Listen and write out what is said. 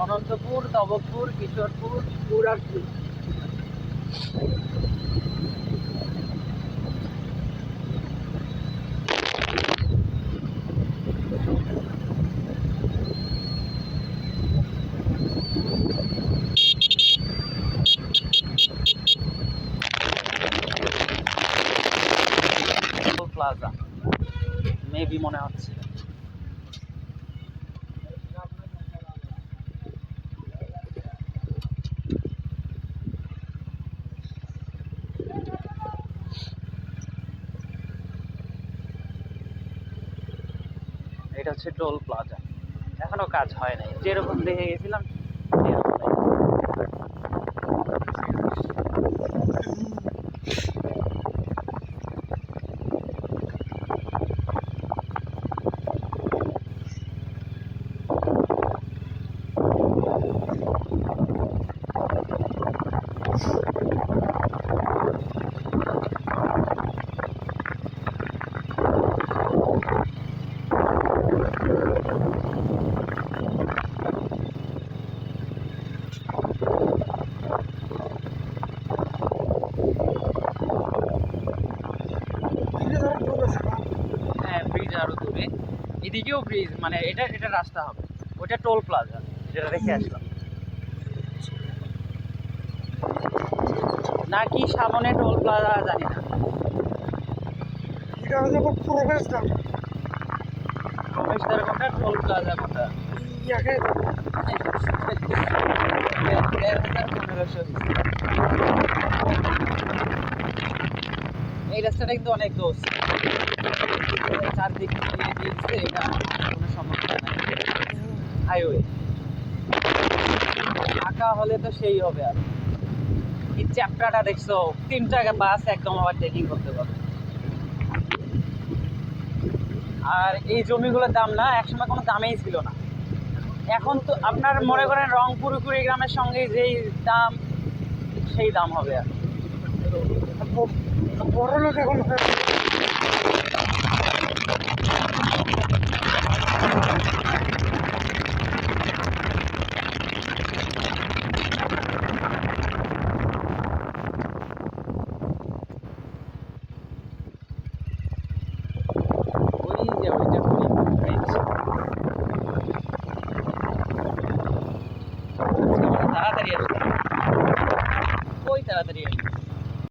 Anantapur, Tabakpur, Kishorepur, পুরারপুর। Plaza maybe মনে হচ্ছে। এটা হচ্ছে টোল প্লাজা, এখনো কাজ হয় নাই, যেরকম দেখে গেছিলাম এরকম। হ্যাঁ, ব্রিজ আরো দূরে, এদিকেও ব্রিজ, মানে এটা এটা রাস্তা হবে, ওটা টোল প্লাজা যেটা দেখে আসলাম। নাকি সামনে টোল প্লাজা জানি না। এটা হচ্ছে প্রবেশদ্বার। প্রবেশদ্বার কোনটা, টোল প্লাজা কোনটা? ইয়াকে 1500। এই রাস্তাটা কিন্তু অনেক দোষ, চারদিক দিয়ে দিয়েছে, এটা কোনো সমস্যা নাই। হাইওয়ে ঢাকা হলে তো সেই হবে। আর এই চ্যাপ্টাটা দেখছো, 3টা বাস একদম আবার টেকিং করতে পারবে। আর এই জমিগুলোর দাম না একসময় কোনো দামেই ছিল না, এখন তো আপনার মনে করেন রংপুর কুড়িগ্রামের সঙ্গে যেই দাম সেই দাম হবে। আর বড় লোক এখন ওই যে ওইটা ব্রিজ, তাড়াতাড়ি আসবে, ওই তাড়াতাড়ি আসবে।